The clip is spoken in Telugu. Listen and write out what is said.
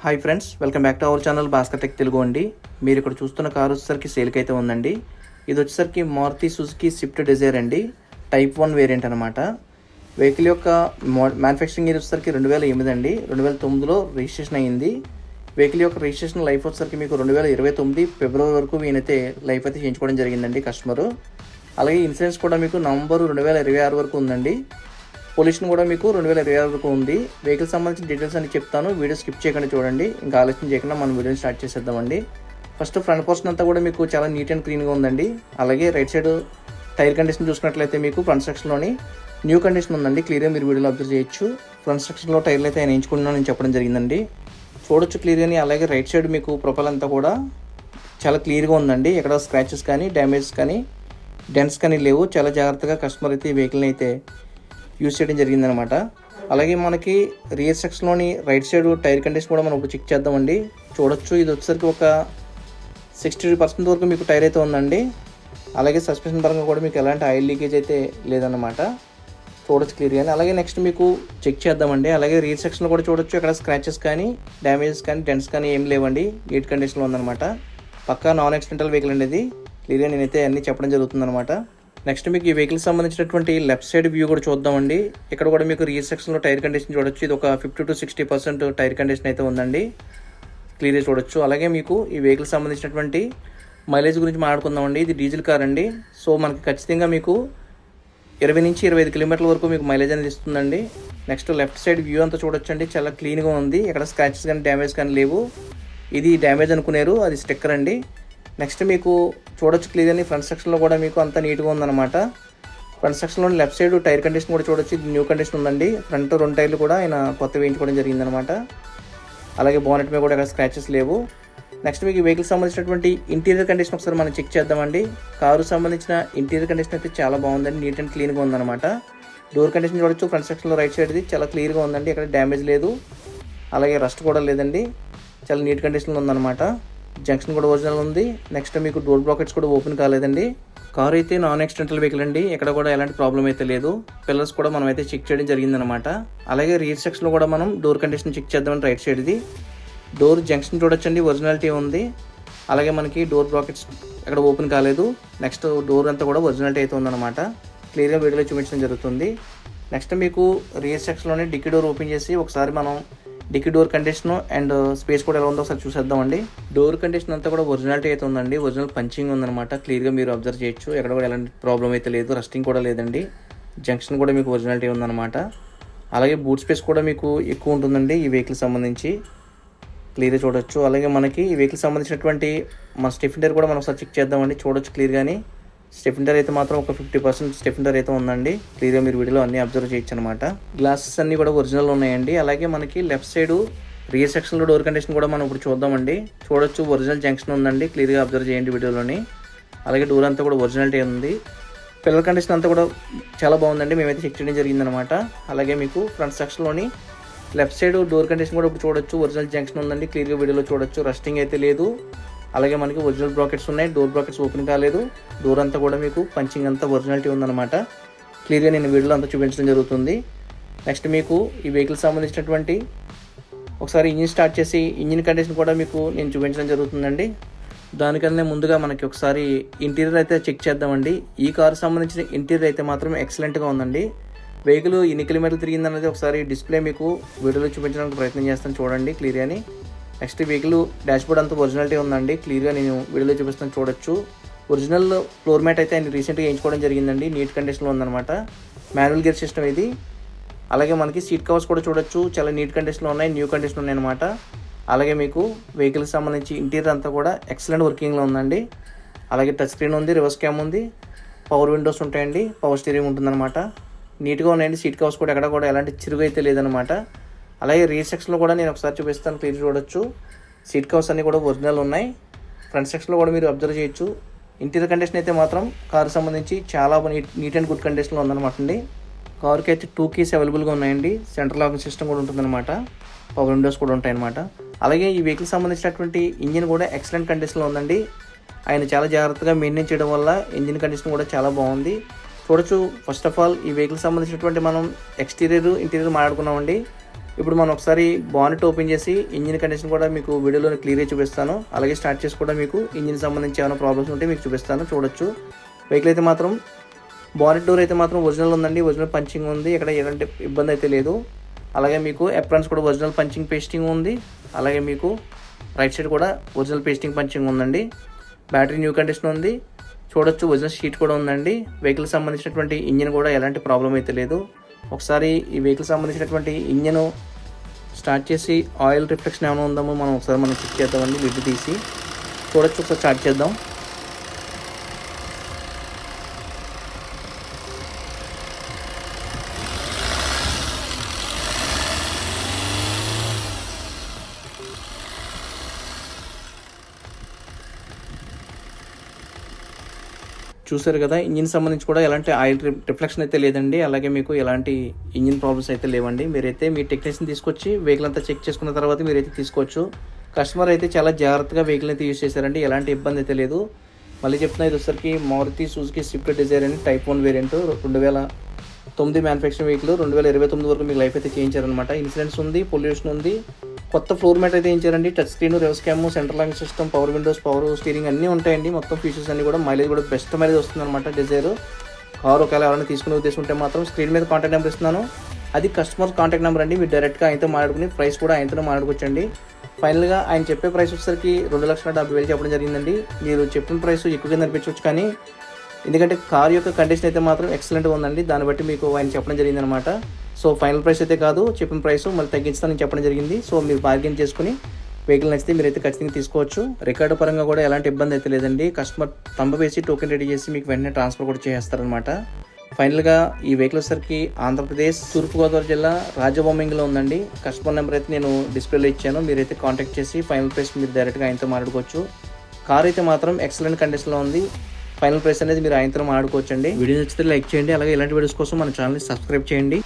Hi friends, welcome back to our channel Bhaskar tech Telugu అండి. మీరు ఇక్కడ చూస్తున్న కారు వచ్చేసరికి సేల్కి అయితే ఉందండి. ఇది వచ్చేసరికి మారుతి సుజుకి స్విఫ్ట్ డిజైర్ అండి, టైప్ 1 వేరియంట్ అనమాట. వెహికల్ యొక్క మ్యానుఫ్యాక్చరింగ్ ఇయర్ వచ్చేసరికి 2008 అండి. 2009లో రిజిస్ట్రేషన్ అయ్యింది. వెహికల్ యొక్క రిజిస్ట్రేషన్ లైఫ్ వచ్చేసరికి మీకు 2029 ఫిబ్రవరి వరకు ఈయనైతే లైఫ్ అయితే చేయించుకోవడం జరిగిందండి కస్టమరు. అలాగే ఇన్సూరెన్స్ కూడా మీకు నవంబర్ 2026 వరకు ఉందండి. పొల్యూషన్ కూడా మీకు 2026 వరకు ఉంది. వెహికల్ సంబంధించిన డీటెయిల్స్ అని చెప్తాను, వీడియో స్కిప్ చేయకుండా చూడండి. ఇంకా ఆలోచన చేయకుండా మనం వీడియోని స్టార్ట్ చేసేద్దామండి. ఫస్ట్ ఫ్రంట్ పోర్షన్ అంతా కూడా మీకు చాలా నీట్ అండ్ క్లీన్గా ఉందండి. అలాగే రైట్ సైడ్ టైర్ కండిషన్ చూసుకున్నట్లయితే మీకు ఫ్రంట్ సెక్షన్లోని న్యూ కండిషన్ ఉందండి. క్లియర్గా మీరు వీడియోలో అబ్జర్వ్ చేయొచ్చు. ఫ్రంట్ సెక్షన్లో టైర్లు అయితే ఆయన ఎంచుకున్నాను నేను చెప్పడం జరిగిందండి, చూడొచ్చు క్లియర్గాని. అలాగే రైట్ సైడ్ మీకు ప్రొఫైల్ అంతా కూడా చాలా క్లియర్గా ఉందండి. ఎక్కడ స్క్రాచెస్ కానీ డ్యామేజెస్ కానీ డెంట్స్ కానీ లేవు. చాలా జాగ్రత్తగా కస్టమర్ అయితే ఈ వెహికల్ని అయితే యూజ్ చేయడం జరిగిందనమాట. అలాగే మనకి రియర్ సెక్షన్లోని రైట్ సైడ్ టైర్ కండిషన్ కూడా మనం ఇప్పుడు చెక్ చేద్దామండి. చూడొచ్చు, ఇది వచ్చేసరికి ఒక 60% వరకు మీకు టైర్ అయితే ఉందండి. అలాగే సస్పెన్షన్ పరంగా కూడా మీకు ఎలాంటి ఆయిల్ లీకేజ్ అయితే లేదన్నమాట, చూడొచ్చు క్లియర్గానే. అలాగే నెక్స్ట్ మీకు చెక్ చేద్దామండి. అలాగే రియర్ సెక్షన్లో కూడా చూడొచ్చు, ఇక్కడ స్క్రాచెస్ కానీ డ్యామేజెస్ కానీ డెంట్స్ కానీ ఏం లేవండి, నీట్ కండిషన్లో ఉందన్నమాట. పక్కా నాన్ యాక్సిడెంటల్ వెహికల్ అండి ఇది. క్లియర్గా నేనైతే అన్నీ చెప్పడం జరుగుతుందన్నమాట. నెక్స్ట్ మీకు ఈ వెహికల్ సంబంధించినటువంటి లెఫ్ట్ సైడ్ వ్యూ కూడా చూద్దామండి. ఇక్కడ కూడా మీకు రియర్ సెక్షన్లో టైర్ కండిషన్ చూడొచ్చు. ఇది ఒక 50 to 60% టైర్ కండిషన్ అయితే ఉందండి, క్లియర్గా చూడొచ్చు. అలాగే మీకు ఈ వెహికల్ సంబంధించినటువంటి మైలేజ్ గురించి మాట్లాడుకుందామండి. ఇది డీజిల్ కార్ అండి. సో మనకి ఖచ్చితంగా మీకు 20 నుంచి 25 కిలోమీటర్ల వరకు మీకు మైలేజ్ అనేది ఇస్తుందండి. నెక్స్ట్ లెఫ్ట్ సైడ్ వ్యూ అంతా చూడొచ్చు అండి, చాలా క్లీన్గా ఉంది. ఇక్కడ స్క్రాచెస్ కానీ డ్యామేజ్ కానీ లేవు. ఇది డ్యామేజ్ అనుకున్నారు, అది స్టిక్కర్ అండి. నెక్స్ట్ మీకు చూడొచ్చు క్లియర్గా ఫ్రంట్ సెక్షన్లో కూడా మీకు అంత నీట్గా ఉందన్నమాట. ఫ్రంట్ సెక్షన్లో లెఫ్ట్ సైడ్ టైర్ కండిషన్ కూడా చూడొచ్చు, ఇది న్యూ కండిషన్ ఉందండి. ఫ్రంట్ 2 టైర్లు కూడా ఆయన కొత్త వేయించుకోవడం జరిగిందనమాట. అలాగే బానెట్ మీద కూడా ఎక్కడ స్క్రాచెస్ లేవు. నెక్స్ట్ మీకు ఈ వెహికల్ సంబంధించినటువంటి ఇంటీరియర్ కండిషన్ ఒకసారి మనం చెక్ చేద్దామండి. కారు సంబంధించిన ఇంటీరియర్ కండిషన్ అయితే చాలా బాగుందండి, నీట్ అండ్ క్లీన్గా ఉందన్నమాట. డోర్ కండిషన్ చూడొచ్చు, ఫ్రంట్ సెక్షన్లో రైట్ సైడ్ది చాలా క్లియర్గా ఉందండి, ఎక్కడ డ్యామేజ్ లేదు. అలాగే రస్ట్ కూడా లేదండి, చాలా నీట్ కండిషన్లో ఉందన్నమాట. జంక్షన్ కూడా ఒరిజినల్ ఉంది. నెక్స్ట్ మీకు డోర్ బ్రాకెట్స్ కూడా ఓపెన్ కాలేదండి. కార్ అయితే నాన్ యాక్సిడెంటల్ వెహికల్ అండి, ఎక్కడ కూడా ఎలాంటి ప్రాబ్లం అయితే లేదు. పిల్లర్స్ కూడా మనం అయితే చెక్ చేయడం జరిగిందనమాట. అలాగే రియర్ సెక్షన్లో కూడా మనం డోర్ కండిషన్ చెక్ చేద్దామని రైట్ సైడ్ది డోర్ జంక్షన్ చూడొచ్చండి, ఒరిజినాలిటీ ఉంది. అలాగే మనకి డోర్ బ్రాకెట్స్ ఎక్కడ ఓపెన్ కాలేదు. నెక్స్ట్ డోర్ అంతా కూడా ఒరిజినాలిటీ అయితే ఉందన్నమాట, క్లియర్గా వీడియోలో చూపించడం జరుగుతుంది. నెక్స్ట్ మీకు రియర్ సెక్షన్లోనే డిక్కీ డోర్ ఓపెన్ చేసి ఒకసారి మనం dickey door condition and space కూడా ఎలా ఉందో ఒకసారి చూసేద్దామండి. డోర్ కండిషన్ అంతా కూడా ఒరిజినాలిటీ అయితే ఉందండి, ఒరిజినల్ పంచింగ్ ఉందన్నమాట. క్లియర్గా మీరు అబ్జర్వ్ చేయొచ్చు, ఎక్కడ కూడా ఎలాంటి ప్రాబ్లం అయితే లేదు. రస్టింగ్ కూడా లేదండి. జంక్షన్ కూడా మీకు ఒరిజినాలిటీ ఉందన్నమాట. అలాగే బూట్ స్పేస్ కూడా మీకు ఎక్కువ ఉంటుందండి ఈ వెహికల్ సంబంధించి, క్లియర్గా చూడొచ్చు. అలాగే మనకి ఈ వెహికల్ సంబంధించినటువంటి మన స్టెఫిండర్ కూడా మనం ఒకసారి చెక్ చేద్దామండి. చూడొచ్చు క్లియర్గాని స్టెఫిండర్ అయితే మాత్రం ఒక 50% స్టెఫిండర్ అయితే ఉందండి. క్లియర్గా మీరు వీడియోలో అన్నీ అబ్జర్వ్ చేయొచ్చు అనమాట. గ్లాసెస్ అన్నీ కూడా ఒరిజినల్ ఉన్నాయండి. అలాగే మనకి లెఫ్ట్ సైడ్ రియర్ సెక్షన్లో డోర్ కండిషన్ కూడా మనం ఇప్పుడు చూద్దామండి. చూడొచ్చు, ఒరిజినల్ జంక్షన్ ఉందండి, క్లియర్గా అబ్జర్వ్ చేయండి వీడియోలోని. అలాగే డోర్ అంతా కూడా ఒరిజినాలిటీ ఉంది. పిల్లర్ కండిషన్ అంతా కూడా చాలా బాగుందండి, మేమైతే చెక్ చేయడం జరిగిందనమాట. అలాగే మీకు ఫ్రంట్ సెక్షన్లోని లెఫ్ట్ సైడ్ డోర్ కండిషన్ కూడా ఇప్పుడు చూడొచ్చు, ఒరిజినల్ జంక్షన్ ఉందండి, క్లియర్గా వీడియోలో చూడొచ్చు. రస్టింగ్ అయితే లేదు. అలాగే మనకి ఒరిజినల్ బ్రాకెట్స్ ఉన్నాయి, డోర్ బ్రాకెట్స్ ఓపెన్ కాలేదు. డోర్ అంతా కూడా మీకు పంచింగ్ అంతా ఒరిజినాలిటీ ఉందన్నమాట, క్లియర్గా నేను వీడియోలో అంతా చూపించడం జరుగుతుంది. నెక్స్ట్ మీకు ఈ వెహికల్ సంబంధించినటువంటి ఒకసారి ఇంజిన్ స్టార్ట్ చేసి ఇంజిన్ కండిషన్ కూడా మీకు నేను చూపించడం జరుగుతుందండి. దానికన్నా ముందుగా మనకి ఒకసారి ఇంటీరియర్ అయితే చెక్ చేద్దామండి. ఈ కారు సంబంధించిన ఇంటీరియర్ అయితే మాత్రం ఎక్సలెంట్గా ఉందండి. వెహికల్ ఎన్ని కిలోమీటర్లు తిరిగిందనేది ఒకసారి డిస్ప్లే మీకు వీడియోలో చూపించడానికి ప్రయత్నం చేస్తాను, చూడండి క్లియర్గాని. నెక్స్ట్ వెహికల్ డాష్బోర్డ్ అంతా ఒరిజినాలిటీ ఉందండి, క్లియర్గా నేను వీడియోలో చూపిస్తాను చూడొచ్చు. ఒరిజినల్ ఫ్లోర్ మ్యాట్ అయితే ఆయన రీసెంట్గా వేయించుకోవడం జరిగిందండి, నీట్ కండిషన్లో ఉందన్నమాట. మాన్యువల్ గేర్ సిస్టమ్ ఇది. అలాగే మనకి సీట్ కవర్స్ కూడా చూడొచ్చు, చాలా నీట్ కండిషన్లో ఉన్నాయి, న్యూ కండిషన్ ఉన్నాయి అనమాట. అలాగే మీకు వెహికల్కి సంబంధించి ఇంటీరియర్ అంతా కూడా ఎక్సలెంట్ వర్కింగ్లో ఉందండి. అలాగే టచ్ స్క్రీన్ ఉంది, రివర్స్ క్యామ్ ఉంది, పవర్ విండోస్ ఉంటాయండి, పవర్ స్టీరింగ్ ఉంటుందన్నమాట. నీట్గా ఉన్నాయండి. సీట్ కవర్స్ కూడా ఎక్కడ కూడా ఎలాంటి చిరుగు అయితే లేదనమాట. అలాగే రియర్ సెక్షన్లో కూడా నేను ఒకసారి చూపిస్తాను, క్లియర్ చూడొచ్చు. సీట్ కవర్స్ అన్నీ కూడా ఒరిజినల్ ఉన్నాయి. ఫ్రంట్ సెక్షన్లో కూడా మీరు అబ్జర్వ్ చేయొచ్చు. ఇంటీరియర్ కండిషన్ అయితే మాత్రం కారు సంబంధించి చాలా నీట్ అండ్ గుడ్ కండిషన్లో ఉందన్నమాట అండి. కారుకి అయితే 2 keys అవైలబుల్గా ఉన్నాయండి. సెంట్రల్ లాకింగ్ సిస్టమ్ కూడా ఉంటుందన్నమాట, పవర్ విండోస్ కూడా ఉంటాయన్నమాట. అలాగే ఈ వెహికల్ సంబంధించినటువంటి ఇంజిన్ కూడా ఎక్సలెంట్ కండిషన్లో ఉందండి. ఆయన చాలా జాగ్రత్తగా మెయింటైన్ చేయడం వల్ల ఇంజిన్ కండిషన్ కూడా చాలా బాగుంది, చూడొచ్చు. ఫస్ట్ ఆఫ్ ఆల్ ఈ వెహికల్ సంబంధించినటువంటి మనం ఎక్స్టీరియర్ ఇంటీరియర్ మాట్లాడుకున్నామండి. ఇప్పుడు మనం ఒకసారి బానెట్ ఓపెన్ చేసి ఇంజిన్ కండిషన్ కూడా మీకు వీడియోలో క్లియర్గా చూపిస్తాను. అలాగే స్టార్ట్ చేసి కూడా మీకు ఇంజిన్ సంబంధించి ఏమైనా ప్రాబ్లమ్స్ ఉంటే మీకు చూపిస్తాను, చూడొచ్చు. వెహికల్ అయితే మాత్రం బానెట్ డోర్ అయితే మాత్రం ఒరిజినల్ ఉందండి, ఒరిజినల్ పంచింగ్ ఉంది, ఇక్కడ ఎలాంటి ఇబ్బంది అయితే లేదు. అలాగే మీకు అప్రాన్స్ కూడా ఒరిజినల్ పంచింగ్ పేస్టింగ్ ఉంది. అలాగే మీకు రైట్ సైడ్ కూడా ఒరిజినల్ పేస్టింగ్ పంచింగ్ ఉందండి. బ్యాటరీ న్యూ కండిషన్ ఉంది, చూడొచ్చు. ఒరిజినల్ షీట్ కూడా ఉందండి. వెహికల్ సంబంధించినటువంటి ఇంజిన్ కూడా ఎలాంటి ప్రాబ్లం అయితే లేదు. ఒకసారి ఈ వెహికల్ సంబంధించినటువంటి ఇంజిన్ స్టార్ట్ చేసి ఆయిల్ రిఫ్లెక్షన్ ఏమైనా ఉందామో మనం ఒకసారి చెక్ చేద్దామండి. లిడ్ తీసి చూడొచ్చు, ఒకసారి స్టార్ట్ చేద్దాం. చూసారు కదా, ఇంజిన్ సంబంధించి కూడా ఎలాంటి ఆయిల్ రిఫ్లెక్షన్ అయితే లేదండి. అలాగే మీకు ఎలాంటి ఇంజిన్ ప్రాబ్లమ్స్ అయితే లేవండి. మీరైతే మీ టెక్నీషియన్ తీసుకొచ్చి వెహికల్ అంతా చెక్ చేసుకున్న తర్వాత మీరైతే తీసుకోవచ్చు. కస్టమర్ అయితే చాలా జాగ్రత్తగా వెహికల్ అయితే యూజ్ చేశారండి, ఎలాంటి ఇబ్బంది అయితే లేదు. మళ్ళీ చెప్తున్నా, ఇది వచ్చరికి మారుతి సుజుకి స్విఫ్ట్ డిజైర్ అని టైప్ 1 వేరియంట్ 2009 మ్యానుఫ్యాక్చరింగ్ వెహికల్. 2029 వరకు మీకు లైఫ్ అయితే చేయించారనమాట. ఇన్సూరెన్స్ ఉంది, పొల్యూషన్ ఉంది, కొత్త ఫ్లోర్ మ్యాట్ అయితే ఇచ్చారండి. Touch screen, reverse cam, central locking system, power Windows, power steering అన్నీ ఉంటాయండి. మొత్తం ఫీచర్స్ అన్ని కూడా మైలేజ్ కూడా బెస్ట్ మైలేజ్ వస్తుంది అనమాట. డిజైర్ కారు ఒకవేళ ఎవరైనా తీసుకునే ఉద్దేశం ఉంటే మాత్రం స్క్రీన్ మీద కాంటాక్ట్ నెంబర్ ఇస్తున్నాను, అది కస్టమర్ కాంటాక్ట్ నెంబర్ అండి. మీరు డైరెక్ట్గా ఆయనతో మాట్లాడుకుని ప్రైస్ కూడా ఆయనతో మాట్లాడుకోవచ్చండి. ఫైనల్గా ఆయన చెప్పే ప్రైస్ వచ్చేసరికి 2,70,000 చెప్పడం జరిగిందండి. మీరు చెప్పిన ప్రైస్ ఎక్కువగా అనిపించవచ్చు, కానీ ఎందుకంటే కార్ యొక్క కండిషన్ అయితే మాత్రం ఎక్సలెంట్గా ఉందండి. దాన్ని బట్టి మీకు ఆయన చెప్పడం జరిగింది అనమాట. సో ఫైనల్ ప్రైస్ అయితే కాదు, చెప్పిన ప్రైస్ మళ్ళీ తగ్గించుతానని చెప్పడం జరిగింది. సో మీరు బార్గెన్ చేసుకుని వెహికల్ నచ్చితే మీరైతే ఖచ్చితంగా తీసుకోవచ్చు. రికార్డు పరంగా కూడా ఎలాంటి ఇబ్బంది అయితే లేదండి. కస్టమర్ తంబ వేసి టోకెన్ రెడీ చేసి మీకు వెంటనే ట్రాన్స్ఫర్ కూడా చేస్తారనమాట. ఫైనల్గా ఈ వెహికల్ వచ్చరికి ఆంధ్రప్రదేశ్ తూర్పుగోదావరి జిల్లా రాజభొమ్మింగ్లో ఉందండి. కస్టమర్ నెంబర్ అయితే నేను డిస్ప్లేలో ఇచ్చాను, మీరైతే కాంటాక్ట్ చేసి ఫైనల్ ప్రైస్ మీరు డైరెక్ట్గా ఆయనతో మాట్లాడుకోవచ్చు. కార్ అయితే మాత్రం ఎక్సలెంట్ కండిషన్లో ఉంది. ఫైనల్ ప్రైస్ అనేది మీరు ఆయనతో మాట్లాడుకోవచ్చండి. వీడియో నచ్చితే లైక్ చేయండి, అలాగే ఇలాంటి వీడియోస్ కోసం మన ఛానల్ని సబ్స్క్రైబ్ చేయండి.